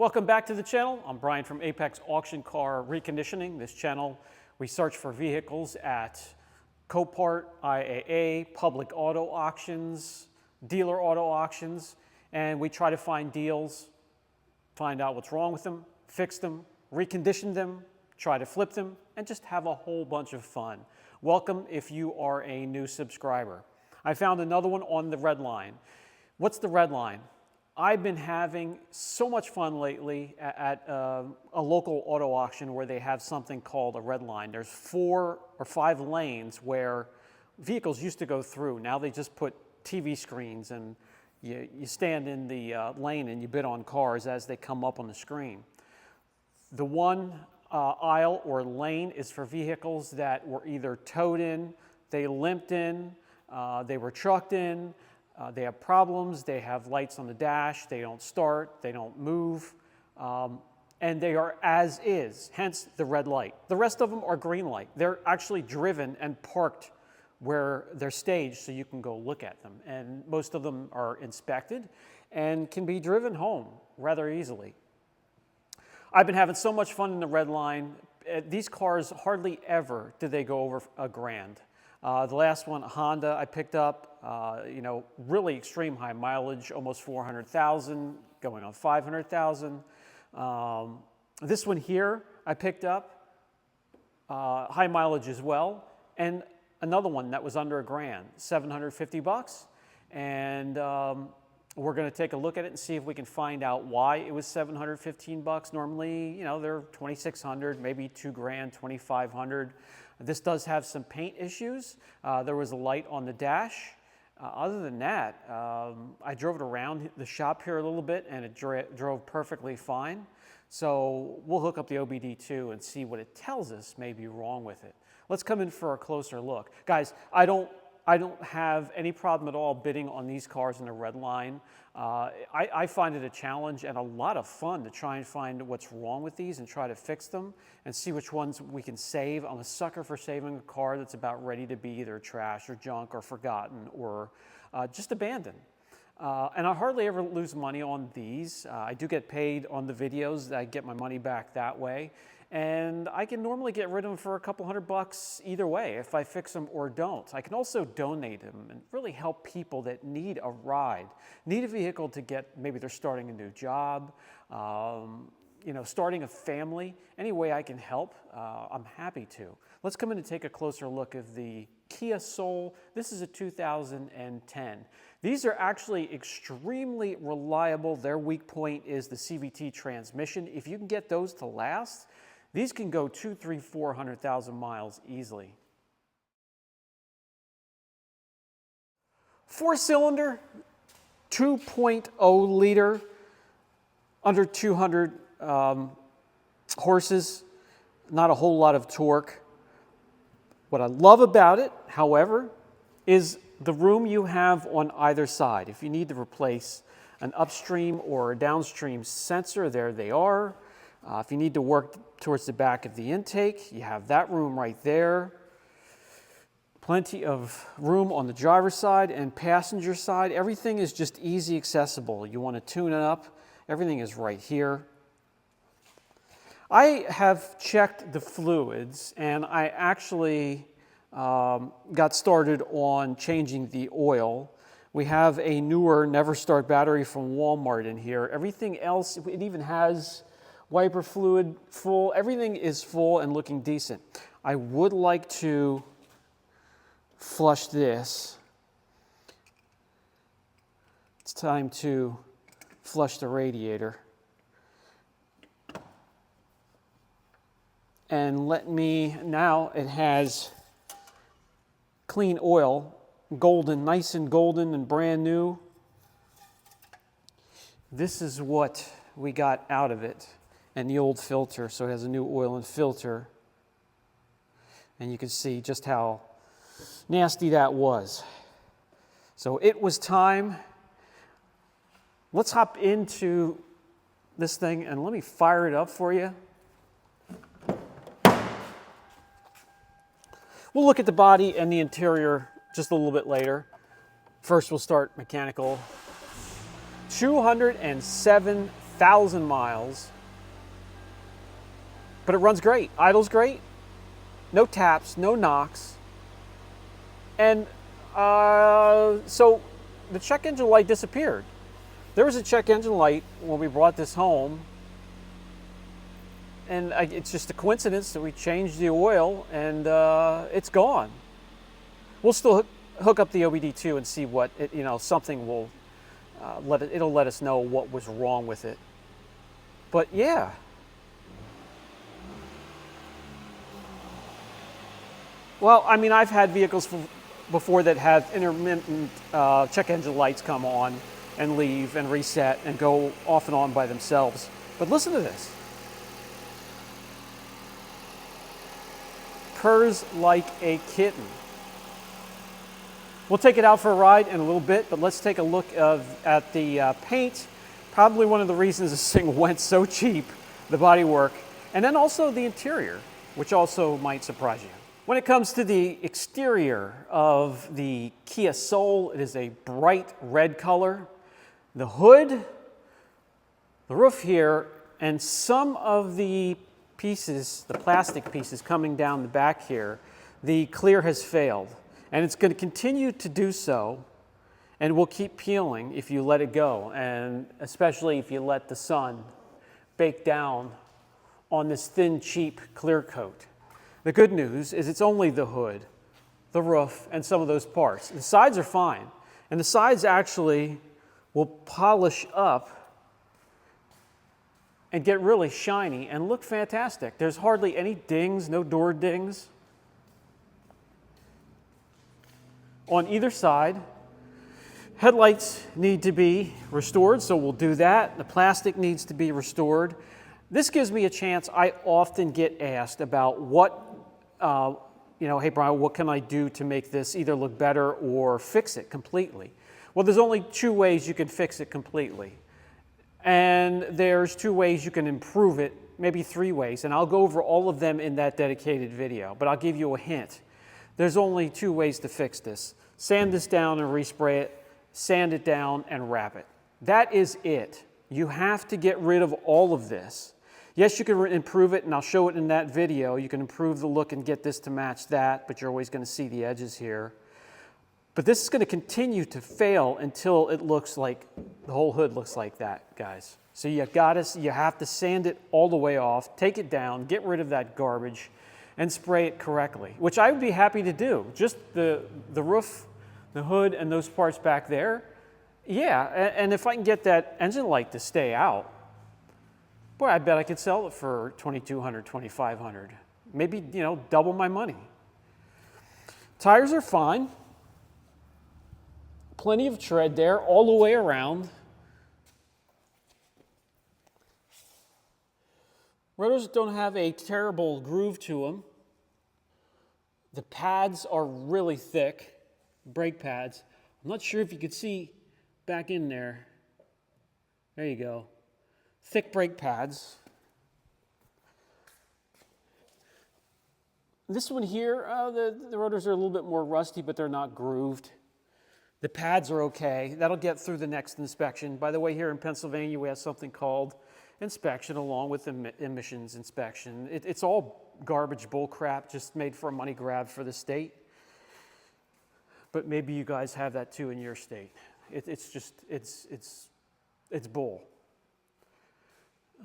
Welcome back to the channel. I'm Brian from Apex Auction Car Reconditioning. This channel, we search for vehicles at Copart, IAA, public auto auctions, dealer auto auctions, and we try to find deals, find out what's wrong with them, fix them, recondition them, try to flip them, and just have a whole bunch of fun. Welcome if you are a new subscriber. I found another one on the red line. What's the red line? I've been having so much fun lately at a local auto auction where they have something called a red line. There's 4 or 5 lanes where vehicles used to go through. Now they just put TV screens and you stand in the lane and you bid on cars as they come up on the screen. The one aisle or lane is for vehicles that were either towed in, they limped in, they were trucked in, they have problems, they have lights on the dash, they don't start, they don't move, and they are as is, hence the red light. The rest of them are green light. They're actually driven and parked where they're staged so you can go look at them. And most of them are inspected and can be driven home rather easily. I've been having so much fun in the red line. These cars, hardly ever do they go over $1,000. The last one, Honda, I picked up, really extreme high mileage, almost 400,000, going on 500,000. This one here, I picked up, high mileage as well, and another one that was under $1,000, 750 bucks, and we're going to take a look at it and see if we can find out why it was 715 bucks. Normally, they're 2,600, maybe $2,000, 2,500. This does have some paint issues. There was a light on the dash. Other than that, I drove it around the shop here a little bit and it drove perfectly fine. So we'll hook up the OBD2 and see what it tells us may be wrong with it. Let's come in for a closer look. Guys, I don't have any problem at all bidding on these cars in the red line. I find it a challenge and a lot of fun to try and find what's wrong with these and try to fix them and see which ones we can save. I'm a sucker for saving a car that's about ready to be either trash or junk or forgotten or just abandoned. And I hardly ever lose money on these. I do get paid on the videos. I get my money back that way. And I can normally get rid of them for a couple $100 either way if I fix them or don't. I can also donate them and really help people that need a ride, need a vehicle to get, maybe they're starting a new job, starting a family. Any way I can help, I'm happy to. Let's come in and take a closer look at the Kia Soul. This is a 2010. These are actually extremely reliable. Their weak point is the CVT transmission. If you can get those to last, these can go 200,000, 300,000, 400,000 miles easily. 4-cylinder, 2.0 liter, under 200 horses, not a whole lot of torque. What I love about it, however, is the room you have on either side. If you need to replace an upstream or a downstream sensor, there they are. If you need to work towards the back of the intake, you have that room right there. Plenty of room on the driver's side and passenger side. Everything is just easy accessible. You want to tune it up, everything is right here. I have checked the fluids and I actually got started on changing the oil. We have a newer Never Start battery from Walmart in here. Everything else, it even has wiper fluid full. Everything is full and looking decent. I would like to flush this. It's time to flush the radiator. And now it has clean oil, golden, nice and golden and brand new. This is what we got out of it. And the old filter, so it has a new oil and filter. And you can see just how nasty that was. So it was time. Let's hop into this thing and let me fire it up for you. We'll look at the body and the interior just a little bit later. First, we'll start mechanical. 207 1,000 miles, but it runs great, idles great, no taps, no knocks. And so the check engine light disappeared. There was a check engine light when we brought this home, and it's just a coincidence that we changed the oil, and it's gone. We'll still hook up the OBD2 and see what it, something will it'll let us know what was wrong with it. But yeah. Well, I mean, I've had vehicles before that had intermittent check engine lights come on and leave and reset and go off and on by themselves. But listen to this. Purrs like a kitten. We'll take it out for a ride in a little bit, but let's take a look at the paint. Probably one of the reasons this thing went so cheap, the bodywork, and then also the interior, which also might surprise you. When it comes to the exterior of the Kia Soul, it is a bright red color. The hood, the roof here, and some of the pieces, the plastic pieces coming down the back here, the clear has failed. And it's going to continue to do so, and will keep peeling if you let it go, and especially if you let the sun bake down on this thin, cheap clear coat. The good news is it's only the hood, the roof, and some of those parts. The sides are fine, and the sides actually will polish up and get really shiny and look fantastic. There's hardly any dings, no door dings on either side. Headlights need to be restored, so we'll do that. The plastic needs to be restored. This gives me a chance. I often get asked about what, hey Brian, what can I do to make this either look better or fix it completely? Well, there's only two ways you can fix it completely. And there's two ways you can improve it, maybe three ways, and I'll go over all of them in that dedicated video, but I'll give you a hint. There's only two ways to fix this. Sand this down and respray it, sand it down and wrap it. That is it. You have to get rid of all of this. Yes, you can improve it, and I'll show it in that video. You can improve the look and get this to match that, but you're always going to see the edges here. But this is going to continue to fail until it looks like, the whole hood looks like that, guys. So you have to sand it all the way off, take it down, get rid of that garbage, and spray it correctly, which I would be happy to do. Just the roof, the hood, and those parts back there, yeah, and if I can get that engine light to stay out, boy, I bet I could sell it for $2,200, $2,500. Maybe, double my money. Tires are fine. Plenty of tread there all the way around. Rotors don't have a terrible groove to them. The pads are really thick, brake pads. I'm not sure if you could see back in there. There you go. Thick brake pads. This one here, the rotors are a little bit more rusty, but they're not grooved. The pads are okay. That'll get through the next inspection. By the way, here in Pennsylvania, we have something called inspection along with emissions inspection. It's all garbage bull crap, just made for a money grab for the state. But maybe you guys have that too in your state. It's bull.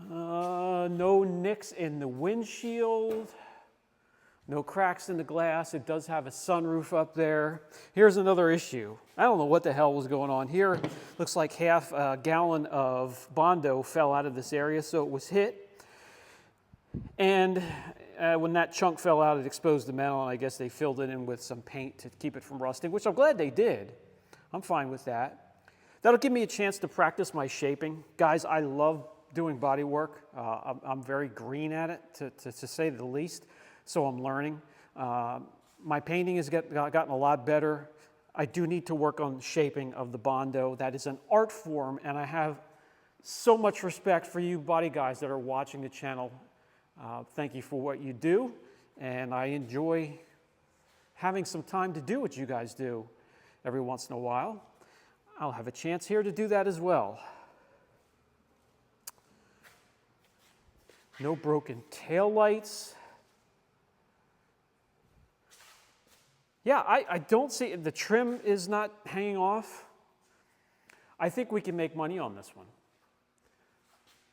No nicks in the windshield. No cracks in the glass. It does have a sunroof up there. Here's another issue. I don't know what the hell was going on here. Looks like half a gallon of Bondo fell out of this area, so it was hit. And when that chunk fell out, it exposed the metal, and I guess they filled it in with some paint to keep it from rusting, which I'm glad they did. I'm fine with that. That'll give me a chance to practice my shaping. Guys, I love doing body work. I'm very green at it, to say the least. So I'm learning. My painting has gotten a lot better. I do need to work on shaping of the Bondo. That is an art form, and I have so much respect for you body guys that are watching the channel. Thank you for what you do, and I enjoy having some time to do what you guys do every once in a while. I'll have a chance here to do that as well. No broken taillights. Yeah, I don't see, the trim is not hanging off. I think we can make money on this one.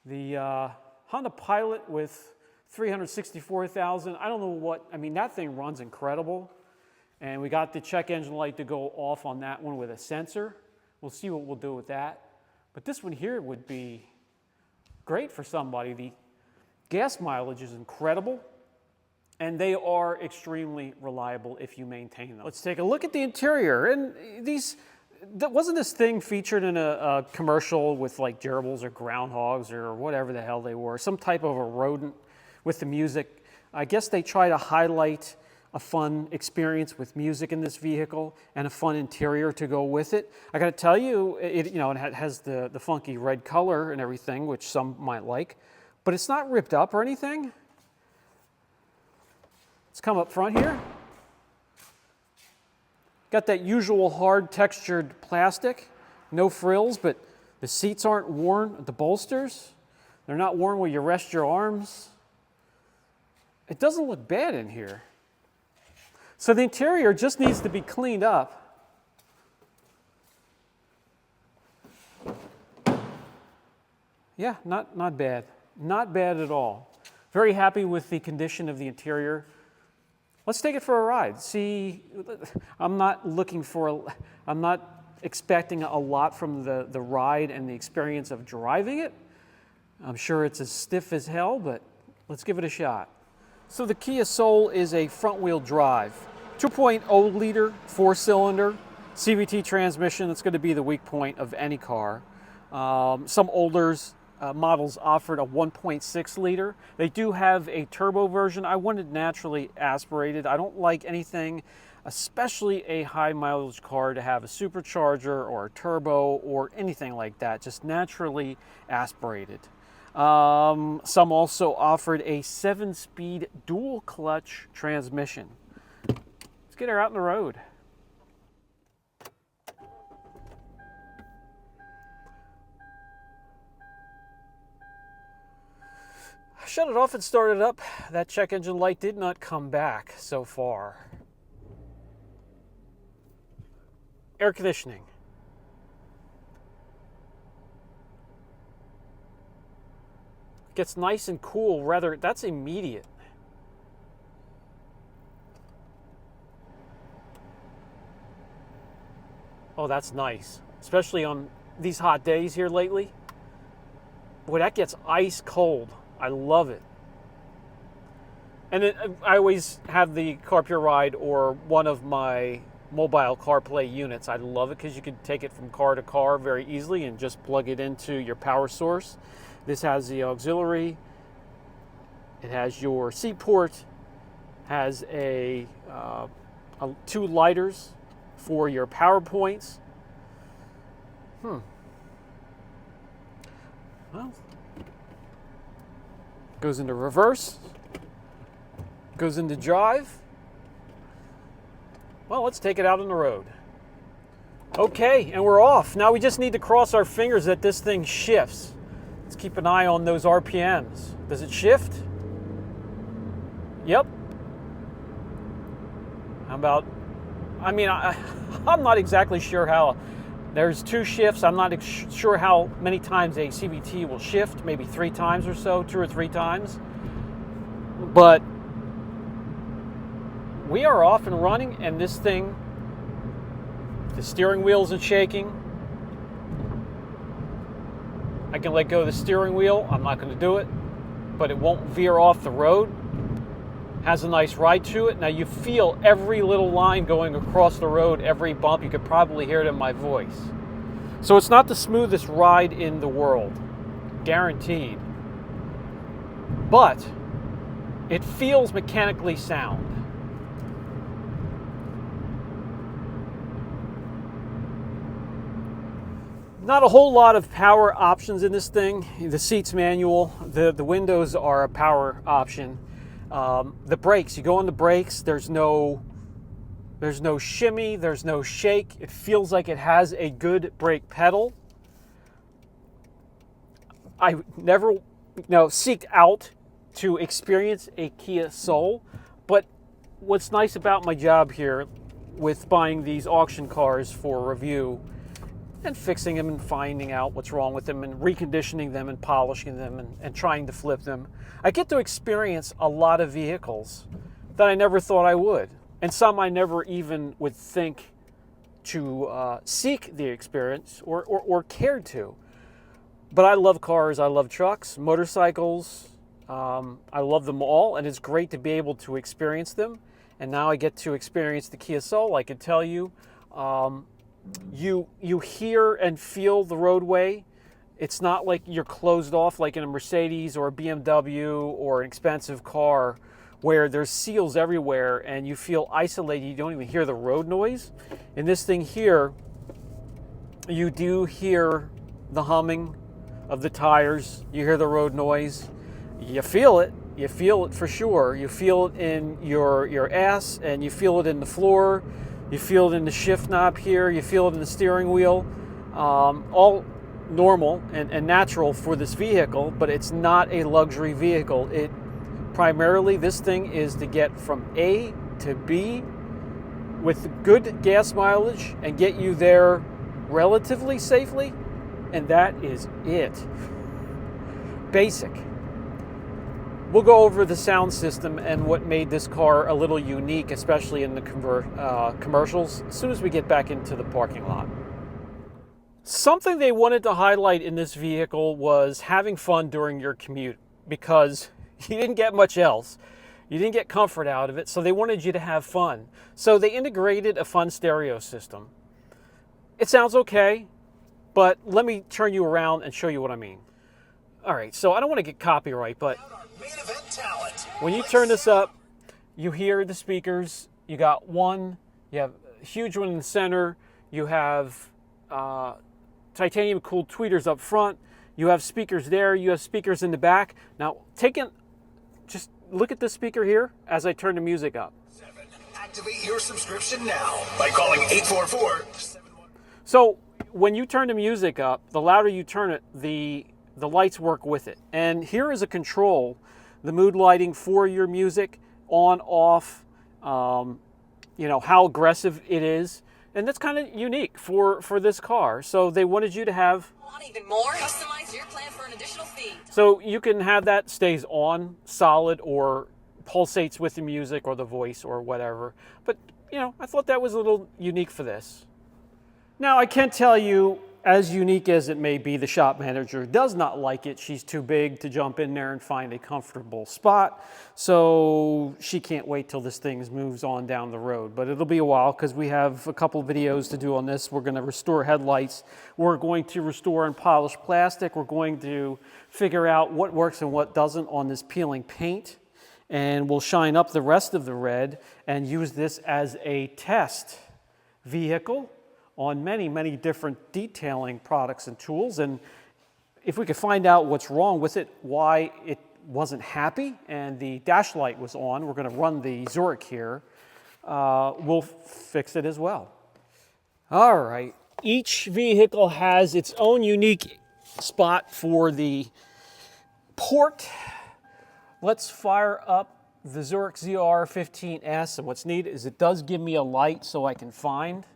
The Honda Pilot with 364,000, I don't know what, I mean, that thing runs incredible. And we got the check engine light to go off on that one with a sensor. We'll see what we'll do with that. But this one here would be great for somebody. The gas mileage is incredible, and they are extremely reliable if you maintain them. Let's take a look at the interior. And wasn't this thing featured in a commercial with like gerbils or groundhogs or whatever the hell they were, some type of a rodent with the music? I guess they try to highlight a fun experience with music in this vehicle and a fun interior to go with it. I got to tell you, it has the funky red color and everything, which some might like, but it's not ripped up or anything. Let's come up front here. Got that usual hard textured plastic, no frills, but the seats aren't worn, the bolsters, they're not worn where you rest your arms. It doesn't look bad in here. So the interior just needs to be cleaned up. Yeah, not bad. Not bad at all. Very happy with the condition of the interior. Let's take it for a ride. See, I'm not expecting a lot from the ride and the experience of driving it. I'm sure it's as stiff as hell, but let's give it a shot. So the Kia Soul is a front-wheel drive. 2.0 liter, 4-cylinder, CVT transmission. That's going to be the weak point of any car. Some older models offered a 1.6 liter. They do have a turbo version. I wanted naturally aspirated. I don't like anything, especially a high mileage car, to have a supercharger or a turbo or anything like that, just naturally aspirated. Some also offered a 7-speed dual clutch transmission. Let's get her out on the road. Shut it off and start it up. That check engine light did not come back so far. Air conditioning. Gets nice and cool rather, that's immediate. Oh, that's nice, especially on these hot days here lately. Boy, that gets ice cold. I love it. And I always have the CarPure Ride or one of my mobile CarPlay units. I love it because you can take it from car to car very easily and just plug it into your power source. This has the auxiliary. It has your seat port. Has a 2 lighters for your power points. Well, goes into reverse, goes into drive. Well, let's take it out on the road. Okay, and we're off. Now we just need to cross our fingers that this thing shifts. Let's keep an eye on those RPMs. Does it shift? Yep. How about, I mean, I'm not exactly sure how. There's 2 shifts. I'm not sure how many times a CVT will shift, maybe 3 times or so, 2 or 3 times. But we are off and running, and this thing, the steering wheel isn't shaking. I can let go of the steering wheel. I'm not going to do it, but it won't veer off the road. Has a nice ride to it. Now you feel every little line going across the road, every bump. You could probably hear it in my voice. So it's not the smoothest ride in the world, guaranteed. But it feels mechanically sound. Not a whole lot of power options in this thing. The seat's manual. The windows are a power option. The brakes, you go on the brakes, there's no shimmy, there's no shake. It feels like it has a good brake pedal. I never seek out to experience a Kia Soul, but what's nice about my job here with buying these auction cars for review and fixing them and finding out what's wrong with them and reconditioning them and polishing them and trying to flip them, I get to experience a lot of vehicles that I never thought I would, and some I never even would think to seek the experience or cared to. But I love cars, I love trucks, motorcycles, I love them all, and it's great to be able to experience them. And now I get to experience the Kia Soul. I can tell you, you hear and feel the roadway. It's not like you're closed off like in a Mercedes or a BMW or an expensive car where there's seals everywhere and you feel isolated. You don't even hear the road noise. In this thing here, you do hear the humming of the tires. You hear the road noise. You feel it. You feel it for sure. You feel it in your ass, and you feel it in the floor. You feel it in the shift knob here. You feel it in the steering wheel. All normal and natural for this vehicle, but it's not a luxury vehicle. Primarily, this thing is to get from A to B with good gas mileage and get you there relatively safely, and that is it. Basic. We'll go over the sound system and what made this car a little unique, especially in the commercials, as soon as we get back into the parking lot. Something they wanted to highlight in this vehicle was having fun during your commute, because you didn't get much else. You didn't get comfort out of it, so they wanted you to have fun. So they integrated a fun stereo system. It sounds okay, but let me turn you around and show you what I mean. All right, so I don't want to get copyright, but when you turn this up, you hear the speakers. You got one, you have a huge one in the center, you have titanium cooled tweeters up front, you have speakers there, you have speakers in the back. Now, just look at this speaker here as I turn the music up. Activate your subscription now by calling 844-71. So when you turn the music up, the louder you turn it, the lights work with it. And here is a control, the mood lighting for your music, on, off, how aggressive it is. And that's kind of unique for this car. So they wanted you to have... Want even more? Customize your plan for an additional fee. So you can have that stays on, solid, or pulsates with the music or the voice or whatever. But, I thought that was a little unique for this. Now, I can't tell you, as unique as it may be, the shop manager does not like it. She's too big to jump in there and find a comfortable spot. So she can't wait till this thing moves on down the road. But it'll be a while because we have a couple videos to do on this. We're going to restore headlights. We're going to restore and polish plastic. We're going to figure out what works and what doesn't on this peeling paint. And we'll shine up the rest of the red and use this as a test vehicle on many, many different detailing products and tools. And if we could find out what's wrong with it, why it wasn't happy and the dash light was on, we're going to run the Zurich here, we'll fix it as well. All right, each vehicle has its own unique spot for the port. Let's fire up the Zurich ZR15S, and what's neat is it does give me a light so I can find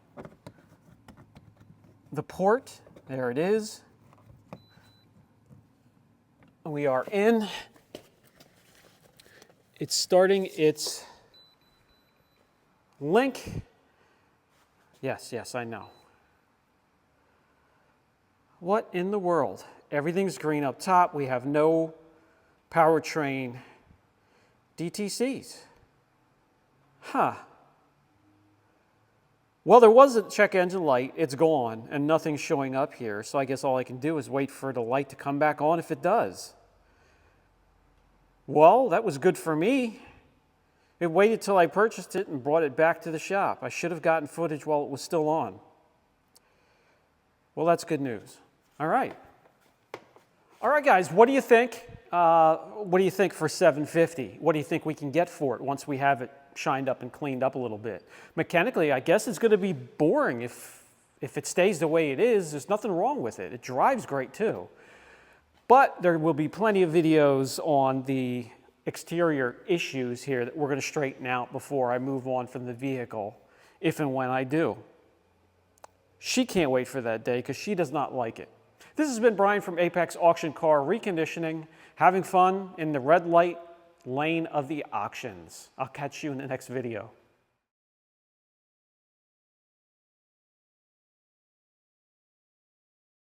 the port. There it is. We are in. It's starting its link. Yes, I know. What in the world? Everything's green up top. We have no powertrain DTCs. Huh. Well, there was a check engine light. It's gone, and nothing's showing up here. So I guess all I can do is wait for the light to come back on if it does. Well, that was good for me. It waited till I purchased it and brought it back to the shop. I should have gotten footage while it was still on. Well, that's good news. All right. All right, guys, what do you think? What do you think for $750? What do you think we can get for it once we have it shined up and cleaned up a little bit? Mechanically, I guess it's going to be boring if it stays the way it is. There's nothing wrong with it. It drives great too. But there will be plenty of videos on the exterior issues here that we're going to straighten out before I move on from the vehicle, if and when I do. She can't wait for that day because she does not like it. This has been Brian from Apex Auction Car Reconditioning, having fun in the red light lane of the auctions. I'll catch you in the next video.